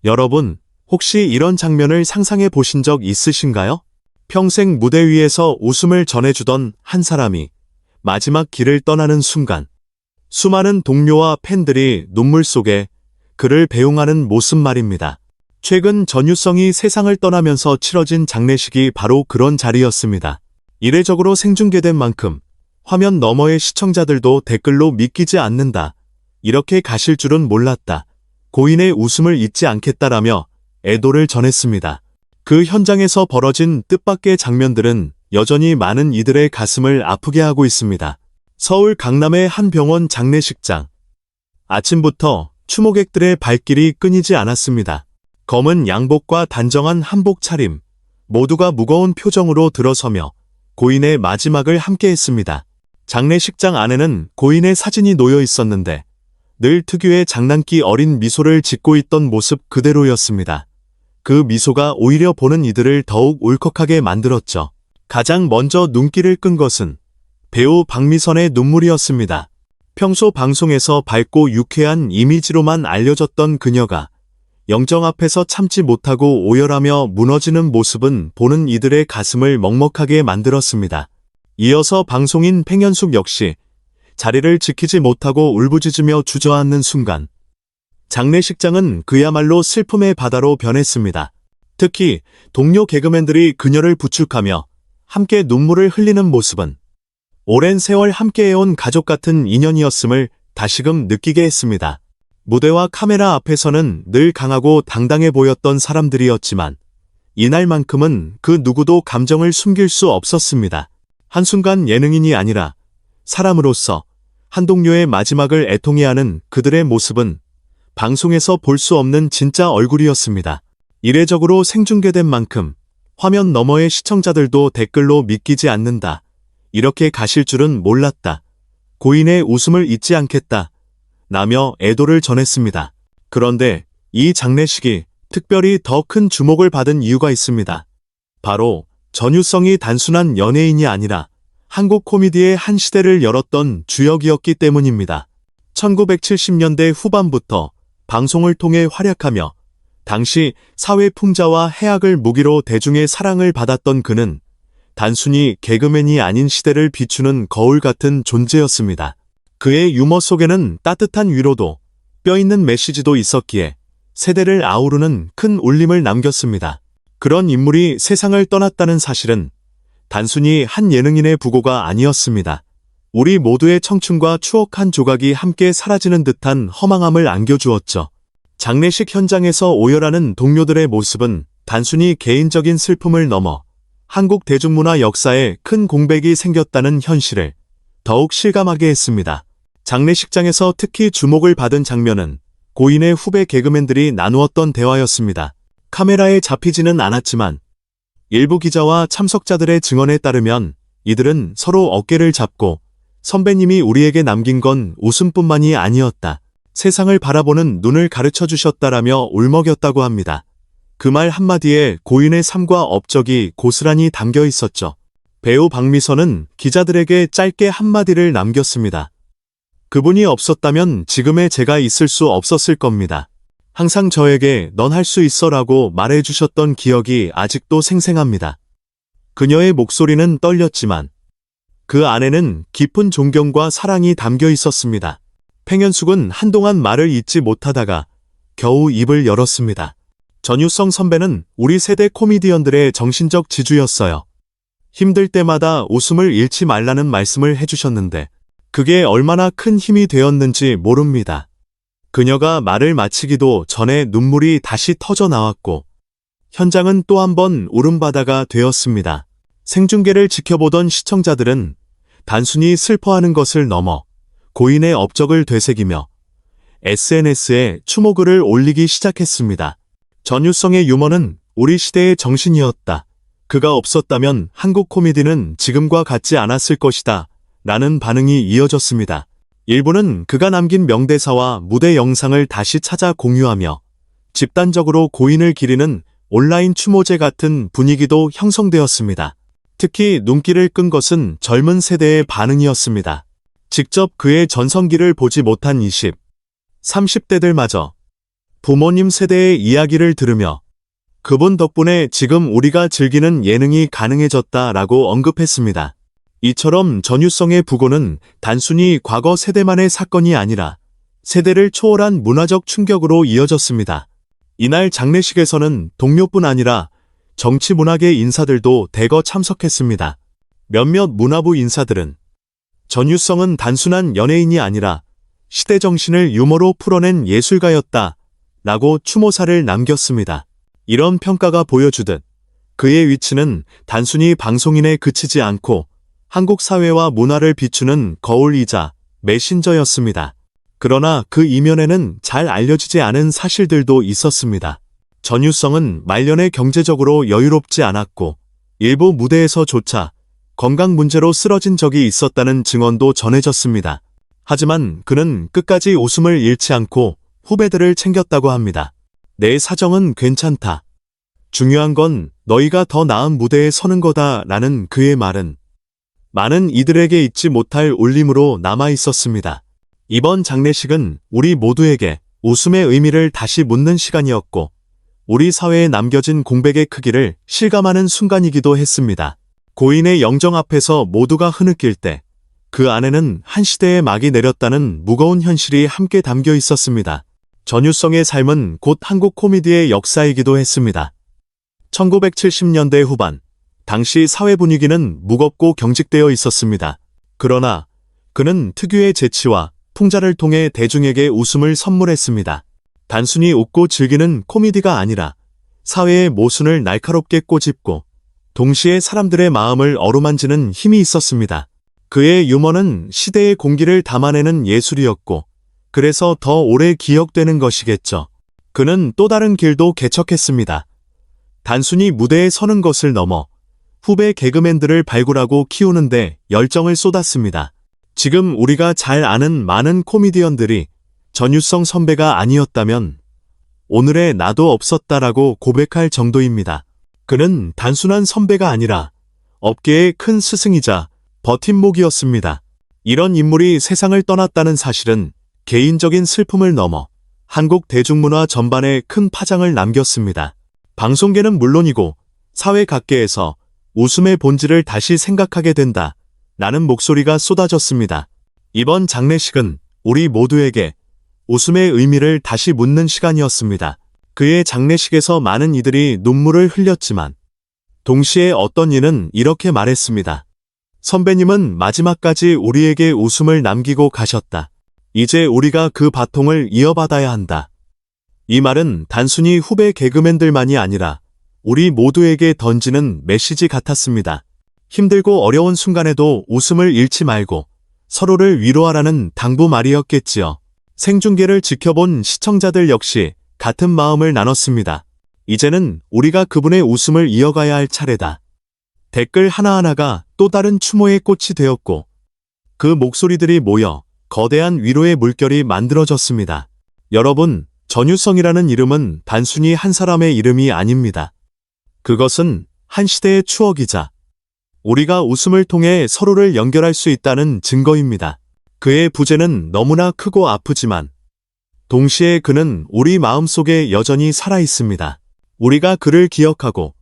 여러분, 혹시 이런 장면을 상상해 보신 적 있으신가요? 평생 무대 위에서 웃음을 전해주던 한 사람이 마지막 길을 떠나는 순간, 수많은 동료와 팬들이 눈물 속에 그를 배웅하는 모습 말입니다. 최근 전유성이 세상을 떠나면서 치러진 장례식이 바로 그런 자리였습니다. 이례적으로 생중계된 만큼 화면 너머의 시청자들도 댓글로 믿기지 않는다. 이렇게 가실 줄은 몰랐다. 고인의 웃음을 잊지 않겠다라며 애도를 전했습니다. 그 현장에서 벌어진 뜻밖의 장면들은 여전히 많은 이들의 가슴을 아프게 하고 있습니다. 서울 강남의 한 병원 장례식장. 아침부터 추모객들의 발길이 끊이지 않았습니다. 검은 양복과 단정한 한복 차림, 모두가 무거운 표정으로 들어서며 고인의 마지막을 함께했습니다. 장례식장 안에는 고인의 사진이 놓여 있었는데 늘 특유의 장난기 어린 미소를 짓고 있던 모습 그대로였습니다. 그 미소가 오히려 보는 이들을 더욱 울컥하게 만들었죠. 가장 먼저 눈길을 끈 것은 배우 박미선의 눈물이었습니다. 평소 방송에서 밝고 유쾌한 이미지로만 알려졌던 그녀가 영정 앞에서 참지 못하고 오열하며 무너지는 모습은 보는 이들의 가슴을 먹먹하게 만들었습니다. 이어서 방송인 팽현숙 역시 자리를 지키지 못하고 울부짖으며 주저앉는 순간, 장례식장은 그야말로 슬픔의 바다로 변했습니다. 특히 동료 개그맨들이 그녀를 부축하며 함께 눈물을 흘리는 모습은 오랜 세월 함께해온 가족 같은 인연이었음을 다시금 느끼게 했습니다. 무대와 카메라 앞에서는 늘 강하고 당당해 보였던 사람들이었지만 이날만큼은 그 누구도 감정을 숨길 수 없었습니다. 한순간 예능인이 아니라 사람으로서 한 동료의 마지막을 애통해하는 그들의 모습은 방송에서 볼 수 없는 진짜 얼굴이었습니다. 이례적으로 생중계된 만큼 화면 너머의 시청자들도 댓글로 믿기지 않는다. 이렇게 가실 줄은 몰랐다. 고인의 웃음을 잊지 않겠다. 라며 애도를 전했습니다. 그런데 이 장례식이 특별히 더 큰 주목을 받은 이유가 있습니다. 바로 전유성이 단순한 연예인이 아니라 한국 코미디의 한 시대를 열었던 주역이었기 때문입니다. 1970년대 후반부터 방송을 통해 활약하며 당시 사회 풍자와 해악을 무기로 대중의 사랑을 받았던 그는 단순히 개그맨이 아닌 시대를 비추는 거울 같은 존재였습니다. 그의 유머 속에는 따뜻한 위로도 뼈있는 메시지도 있었기에 세대를 아우르는 큰 울림을 남겼습니다. 그런 인물이 세상을 떠났다는 사실은 단순히 한 예능인의 부고가 아니었습니다. 우리 모두의 청춘과 추억 한 조각이 함께 사라지는 듯한 허망함을 안겨주었죠. 장례식 현장에서 오열하는 동료들의 모습은 단순히 개인적인 슬픔을 넘어 한국 대중문화 역사에 큰 공백이 생겼다는 현실을 더욱 실감하게 했습니다. 장례식장에서 특히 주목을 받은 장면은 고인의 후배 개그맨들이 나누었던 대화였습니다. 카메라에 잡히지는 않았지만 일부 기자와 참석자들의 증언에 따르면 이들은 서로 어깨를 잡고 선배님이 우리에게 남긴 건 웃음뿐만이 아니었다. 세상을 바라보는 눈을 가르쳐 주셨다라며 울먹였다고 합니다. 그 말 한마디에 고인의 삶과 업적이 고스란히 담겨 있었죠. 배우 박미선은 기자들에게 짧게 한마디를 남겼습니다. 그분이 없었다면 지금의 제가 있을 수 없었을 겁니다. 항상 저에게 넌 할 수 있어라고 말해주셨던 기억이 아직도 생생합니다. 그녀의 목소리는 떨렸지만 그 안에는 깊은 존경과 사랑이 담겨 있었습니다. 팽현숙은 한동안 말을 잇지 못하다가 겨우 입을 열었습니다. 전유성 선배는 우리 세대 코미디언들의 정신적 지주였어요. 힘들 때마다 웃음을 잃지 말라는 말씀을 해주셨는데 그게 얼마나 큰 힘이 되었는지 모릅니다. 그녀가 말을 마치기도 전에 눈물이 다시 터져 나왔고 현장은 또 한 번 울음바다가 되었습니다. 생중계를 지켜보던 시청자들은 단순히 슬퍼하는 것을 넘어 고인의 업적을 되새기며 SNS에 추모글을 올리기 시작했습니다. 전유성의 유머는 우리 시대의 정신이었다. 그가 없었다면 한국 코미디는 지금과 같지 않았을 것이다. 라는 반응이 이어졌습니다. 일부는 그가 남긴 명대사와 무대 영상을 다시 찾아 공유하며 집단적으로 고인을 기리는 온라인 추모제 같은 분위기도 형성되었습니다. 특히 눈길을 끈 것은 젊은 세대의 반응이었습니다. 직접 그의 전성기를 보지 못한 20, 30대들마저 부모님 세대의 이야기를 들으며 그분 덕분에 지금 우리가 즐기는 예능이 가능해졌다라고 언급했습니다. 이처럼 전유성의 부고는 단순히 과거 세대만의 사건이 아니라 세대를 초월한 문화적 충격으로 이어졌습니다. 이날 장례식에서는 동료뿐 아니라 정치 문화계 인사들도 대거 참석했습니다. 몇몇 문화부 인사들은 전유성은 단순한 연예인이 아니라 시대 정신을 유머로 풀어낸 예술가였다 라고 추모사를 남겼습니다. 이런 평가가 보여주듯 그의 위치는 단순히 방송인에 그치지 않고 한국 사회와 문화를 비추는 거울이자 메신저였습니다. 그러나 그 이면에는 잘 알려지지 않은 사실들도 있었습니다. 전유성은 말년에 경제적으로 여유롭지 않았고 일부 무대에서조차 건강 문제로 쓰러진 적이 있었다는 증언도 전해졌습니다. 하지만 그는 끝까지 웃음을 잃지 않고 후배들을 챙겼다고 합니다. 내 사정은 괜찮다. 중요한 건 너희가 더 나은 무대에 서는 거다 라는 그의 말은 많은 이들에게 잊지 못할 울림으로 남아 있었습니다. 이번 장례식은 우리 모두에게 웃음의 의미를 다시 묻는 시간이었고 우리 사회에 남겨진 공백의 크기를 실감하는 순간이기도 했습니다. 고인의 영정 앞에서 모두가 흐느낄 때 그 안에는 한 시대의 막이 내렸다는 무거운 현실이 함께 담겨 있었습니다. 전유성의 삶은 곧 한국 코미디의 역사이기도 했습니다. 1970년대 후반, 당시 사회 분위기는 무겁고 경직되어 있었습니다. 그러나 그는 특유의 재치와 풍자를 통해 대중에게 웃음을 선물했습니다. 단순히 웃고 즐기는 코미디가 아니라 사회의 모순을 날카롭게 꼬집고 동시에 사람들의 마음을 어루만지는 힘이 있었습니다. 그의 유머는 시대의 공기를 담아내는 예술이었고 그래서 더 오래 기억되는 것이겠죠. 그는 또 다른 길도 개척했습니다. 단순히 무대에 서는 것을 넘어 후배 개그맨들을 발굴하고 키우는데 열정을 쏟았습니다. 지금 우리가 잘 아는 많은 코미디언들이 전유성 선배가 아니었다면 오늘의 나도 없었다라고 고백할 정도입니다. 그는 단순한 선배가 아니라 업계의 큰 스승이자 버팀목이었습니다. 이런 인물이 세상을 떠났다는 사실은 개인적인 슬픔을 넘어 한국 대중문화 전반에 큰 파장을 남겼습니다. 방송계는 물론이고 사회 각계에서 웃음의 본질을 다시 생각하게 된다 라는 목소리가 쏟아졌습니다. 이번 장례식은 우리 모두에게 웃음의 의미를 다시 묻는 시간이었습니다. 그의 장례식에서 많은 이들이 눈물을 흘렸지만 동시에 어떤 이는 이렇게 말했습니다. 선배님은 마지막까지 우리에게 웃음을 남기고 가셨다. 이제 우리가 그 바통을 이어받아야 한다. 이 말은 단순히 후배 개그맨들만이 아니라 우리 모두에게 던지는 메시지 같았습니다. 힘들고 어려운 순간에도 웃음을 잃지 말고 서로를 위로하라는 당부 말이었겠지요. 생중계를 지켜본 시청자들 역시 같은 마음을 나눴습니다. 이제는 우리가 그분의 웃음을 이어가야 할 차례다. 댓글 하나하나가 또 다른 추모의 꽃이 되었고 그 목소리들이 모여 거대한 위로의 물결이 만들어졌습니다. 여러분, 전유성이라는 이름은 단순히 한 사람의 이름이 아닙니다. 그것은 한 시대의 추억이자 우리가 웃음을 통해 서로를 연결할 수 있다는 증거입니다. 그의 부재는 너무나 크고 아프지만 동시에 그는 우리 마음속에 여전히 살아 있습니다. 우리가 그를 기억하고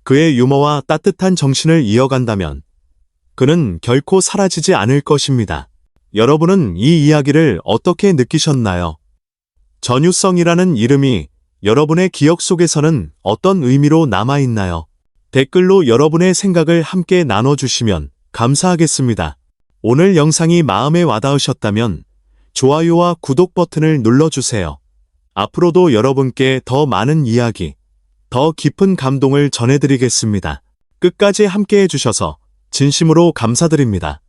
그의 유머와 따뜻한 정신을 이어간다면 그는 결코 사라지지 않을 것입니다. 여러분은 이 이야기를 어떻게 느끼셨나요? 전유성이라는 이름이 여러분의 기억 속에서는 어떤 의미로 남아있나요? 댓글로 여러분의 생각을 함께 나눠주시면 감사하겠습니다. 오늘 영상이 마음에 와닿으셨다면 좋아요와 구독 버튼을 눌러주세요. 앞으로도 여러분께 더 많은 이야기, 더 깊은 감동을 전해드리겠습니다. 끝까지 함께 해주셔서 진심으로 감사드립니다.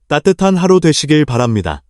따뜻한 하루 되시길 바랍니다.